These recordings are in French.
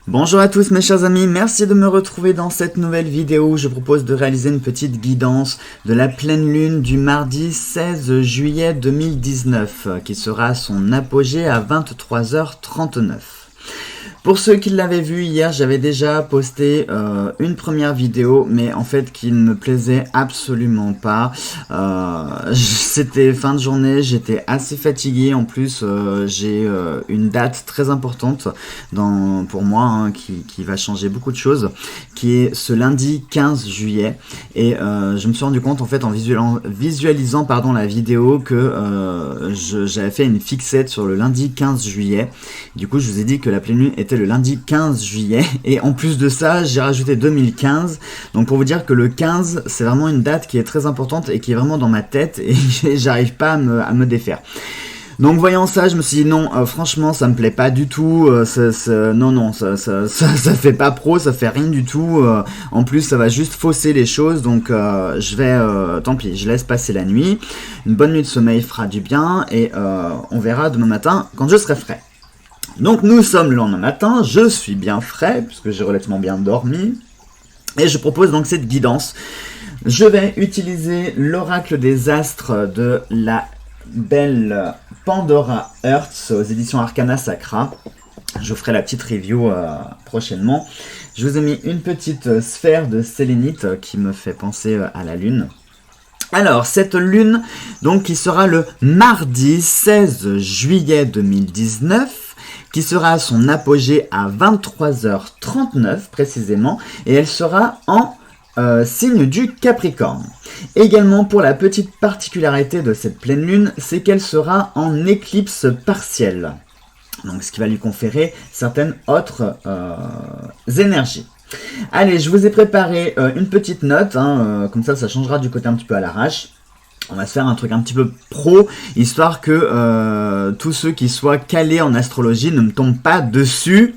Bonjour à tous mes chers amis, merci de me retrouver dans cette nouvelle vidéo où je propose de réaliser une petite guidance de la pleine lune du mardi 16 juillet 2019 qui sera à son apogée à 23h39. Pour ceux qui l'avaient vu hier, j'avais déjà posté une première vidéo, mais en fait qui ne me plaisait absolument pas. C'était fin de journée, j'étais assez fatigué. En plus, j'ai une date très importante pour moi qui va changer beaucoup de choses, qui est ce lundi 15 juillet. Et je me suis rendu compte en fait en visualisant la vidéo que j'avais fait une fixette sur le lundi 15 juillet. Du coup, je vous ai dit que la pleine lune était le lundi 15 juillet et en plus de ça j'ai rajouté 2015, donc pour vous dire que le 15 c'est vraiment une date qui est très importante et qui est vraiment dans ma tête et j'arrive pas à me défaire. Donc voyant ça, je me suis dit non, franchement ça me plaît pas du tout, ça fait pas pro, ça fait rien du tout, en plus ça va juste fausser les choses, donc tant pis, je laisse passer la nuit, une bonne nuit de sommeil fera du bien et on verra demain matin quand je serai frais. Donc nous sommes le lendemain matin, je suis bien frais, puisque j'ai relativement bien dormi, et je propose donc cette guidance. Je vais utiliser l'oracle des astres de la belle Pandora Hearts aux éditions Arcana Sacra. Je vous ferai la petite review prochainement. Je vous ai mis une petite sphère de sélénite qui me fait penser à la lune. Alors, cette lune, donc, qui sera le mardi 16 juillet 2019, qui sera à son apogée à 23h39 précisément, et elle sera en signe du Capricorne. Également, pour la petite particularité de cette pleine lune, c'est qu'elle sera en éclipse partielle, donc ce qui va lui conférer certaines autres énergies. Allez, je vous ai préparé une petite note, comme ça changera du côté un petit peu à l'arrache. On va se faire un truc un petit peu pro, histoire que tous ceux qui soient calés en astrologie ne me tombent pas dessus,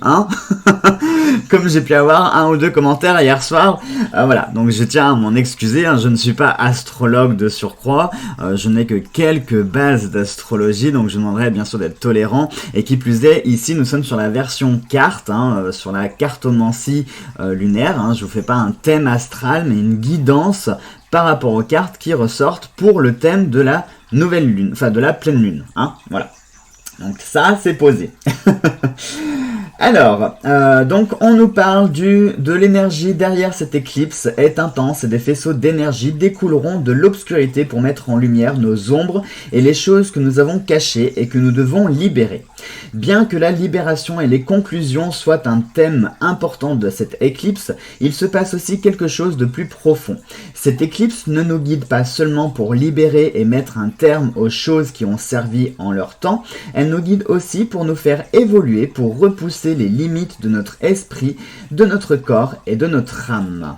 comme j'ai pu avoir un ou deux commentaires hier soir. Voilà, donc je tiens à m'en excuser, je ne suis pas astrologue de surcroît, je n'ai que quelques bases d'astrologie, donc je demanderai bien sûr d'être tolérant, et qui plus est, ici nous sommes sur la version carte, sur la cartomancie lunaire, je vous fais pas un thème astral, mais une guidance par rapport aux cartes qui ressortent pour le thème de la nouvelle lune, enfin de la pleine lune, voilà. Donc ça, c'est posé. Alors, donc on nous parle de l'énergie derrière cette éclipse est intense et des faisceaux d'énergie découleront de l'obscurité pour mettre en lumière nos ombres et les choses que nous avons cachées et que nous devons libérer. Bien que la libération et les conclusions soient un thème important de cette éclipse, il se passe aussi quelque chose de plus profond. Cette éclipse ne nous guide pas seulement pour libérer et mettre un terme aux choses qui ont servi en leur temps, elle nous guide aussi pour nous faire évoluer, pour repousser les limites de notre esprit, de notre corps et de notre âme.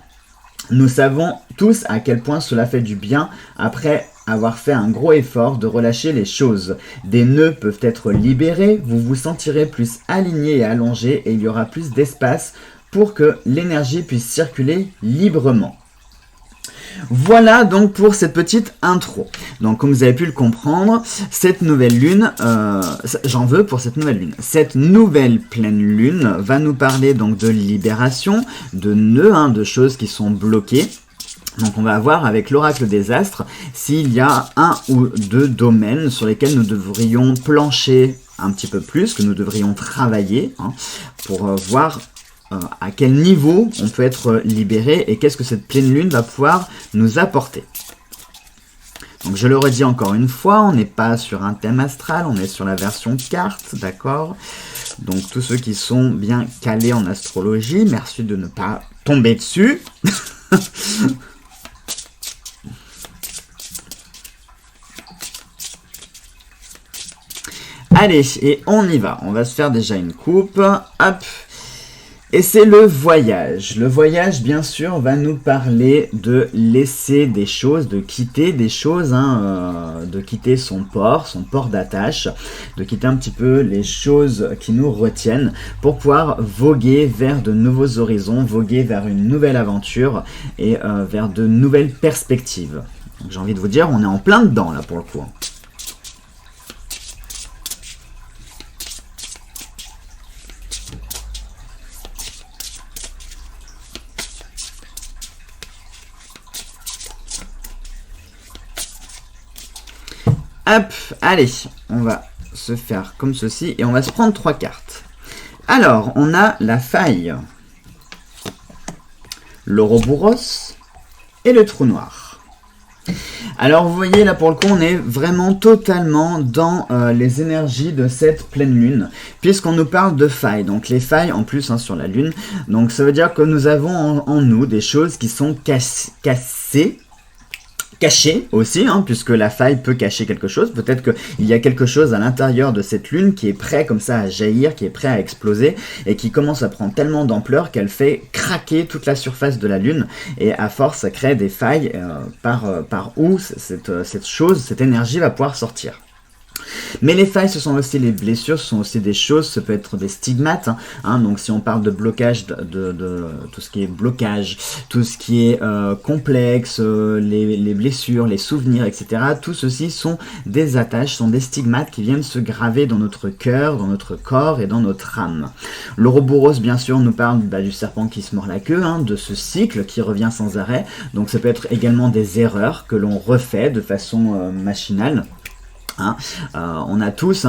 Nous savons tous à quel point cela fait du bien après avoir fait un gros effort de relâcher les choses. Des nœuds peuvent être libérés, vous vous sentirez plus aligné et allongé et il y aura plus d'espace pour que l'énergie puisse circuler librement. Voilà donc pour cette petite intro. Donc comme vous avez pu le comprendre, cette nouvelle lune, j'en veux pour cette nouvelle lune. Cette nouvelle pleine lune va nous parler donc de libération, de nœuds, de choses qui sont bloquées. Donc on va voir avec l'oracle des astres s'il y a un ou deux domaines sur lesquels nous devrions plancher un petit peu plus, que nous devrions travailler pour voir à quel niveau on peut être libéré et qu'est-ce que cette pleine lune va pouvoir nous apporter. Donc je le redis encore une fois, on n'est pas sur un thème astral, on est sur la version carte, d'accord? Donc tous ceux qui sont bien calés en astrologie, merci de ne pas tomber dessus. Allez, et on y va, on va se faire déjà une coupe, hop. Et c'est le voyage. Le voyage, bien sûr, va nous parler de laisser des choses, de quitter des choses, de quitter son port d'attache, de quitter un petit peu les choses qui nous retiennent pour pouvoir voguer vers de nouveaux horizons, voguer vers une nouvelle aventure et vers de nouvelles perspectives. Donc, j'ai envie de vous dire, on est en plein dedans là pour le coup. Hop, allez, on va se faire comme ceci et on va se prendre 3 cartes. Alors, on a la faille, l'Ouroboros et le trou noir. Alors vous voyez là pour le coup on est vraiment totalement dans les énergies de cette pleine lune, puisqu'on nous parle de failles, donc les failles en plus sur la lune, donc ça veut dire que nous avons en nous des choses qui sont cachées aussi, puisque la faille peut cacher quelque chose. Peut-être qu'il y a quelque chose à l'intérieur de cette lune qui est prêt comme ça à jaillir, qui est prêt à exploser, et qui commence à prendre tellement d'ampleur qu'elle fait craquer toute la surface de la lune, et à force ça crée des failles par où cette énergie va pouvoir sortir. Mais les failles, ce sont aussi les blessures, ce sont aussi des choses, ça peut être des stigmates, donc si on parle de blocage, de tout ce qui est blocage, tout ce qui est complexe, les blessures, les souvenirs, etc., tout ceci sont des attaches, sont des stigmates qui viennent se graver dans notre cœur, dans notre corps et dans notre âme. L'Ouroboros, bien sûr, nous parle du serpent qui se mord la queue, de ce cycle qui revient sans arrêt, donc ça peut être également des erreurs que l'on refait de façon machinale. On a tous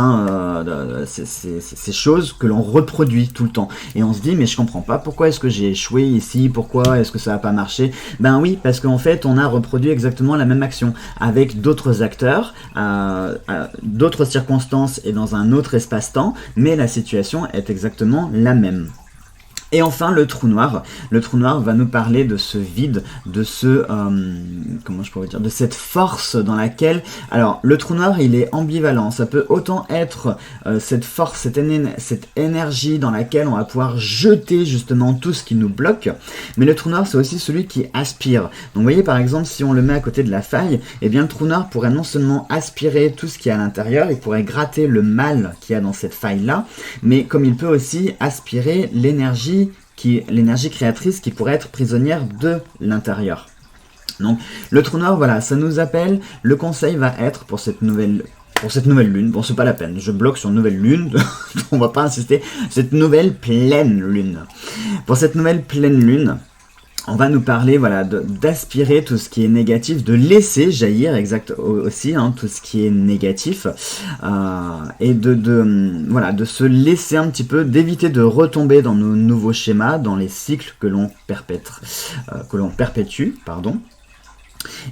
ces choses que l'on reproduit tout le temps et on se dit mais je comprends pas pourquoi est-ce que j'ai échoué ici, pourquoi est-ce que ça n'a pas marché. Ben oui, parce qu'en fait on a reproduit exactement la même action avec d'autres acteurs, d'autres circonstances et dans un autre espace-temps, mais la situation est exactement la même. Et enfin, le trou noir. Le trou noir va nous parler de ce vide, de ce, comment je pourrais dire, de cette force dans laquelle, alors, le trou noir, il est ambivalent. Ça peut autant être cette force, cette énergie dans laquelle on va pouvoir jeter justement tout ce qui nous bloque. Mais le trou noir, c'est aussi celui qui aspire. Donc, vous voyez, par exemple, si on le met à côté de la faille, eh bien, le trou noir pourrait non seulement aspirer tout ce qui est à l'intérieur, il pourrait gratter le mal qu'il y a dans cette faille-là, mais comme il peut aussi aspirer l'énergie créatrice qui pourrait être prisonnière de l'intérieur. Donc le trou noir, voilà, ça nous appelle, le conseil va être pour cette nouvelle lune, bon c'est pas la peine, je bloque sur nouvelle lune, on va pas insister, cette nouvelle pleine lune. Pour cette nouvelle pleine lune, on va nous parler, voilà, d'aspirer tout ce qui est négatif, de laisser jaillir aussi tout ce qui est négatif, et de se laisser un petit peu, d'éviter de retomber dans nos nouveaux schémas, dans les cycles que l'on perpétue, pardon.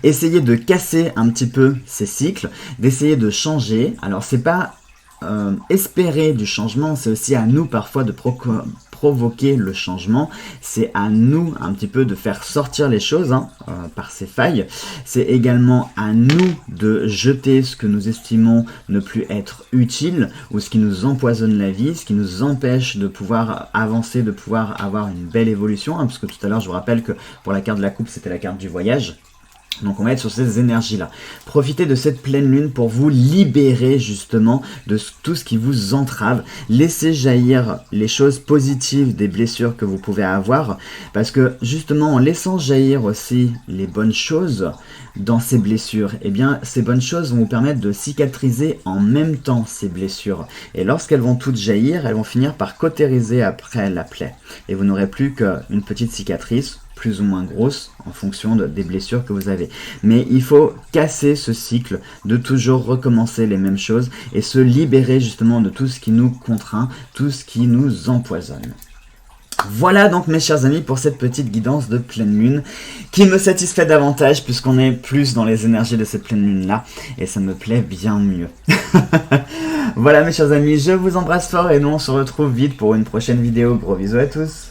Essayer de casser un petit peu ces cycles, d'essayer de changer. Alors c'est pas espérer du changement, c'est aussi à nous parfois de provoquer le changement, c'est à nous un petit peu de faire sortir les choses par ces failles, c'est également à nous de jeter ce que nous estimons ne plus être utile ou ce qui nous empoisonne la vie, ce qui nous empêche de pouvoir avancer, de pouvoir avoir une belle évolution, parce que tout à l'heure je vous rappelle que pour la carte de la coupe c'était la carte du voyage. Donc on va être sur ces énergies-là. Profitez de cette pleine lune pour vous libérer justement de tout ce qui vous entrave. Laissez jaillir les choses positives des blessures que vous pouvez avoir. Parce que justement en laissant jaillir aussi les bonnes choses dans ces blessures, eh bien ces bonnes choses vont vous permettre de cicatriser en même temps ces blessures. Et lorsqu'elles vont toutes jaillir, elles vont finir par cautériser après la plaie. Et vous n'aurez plus qu'une petite cicatrice, plus ou moins grosse en fonction des blessures que vous avez. Mais il faut casser ce cycle de toujours recommencer les mêmes choses et se libérer justement de tout ce qui nous contraint, tout ce qui nous empoisonne. Voilà donc mes chers amis pour cette petite guidance de pleine lune qui me satisfait davantage puisqu'on est plus dans les énergies de cette pleine lune là et ça me plaît bien mieux. Voilà mes chers amis, je vous embrasse fort et nous on se retrouve vite pour une prochaine vidéo. Gros bisous à tous.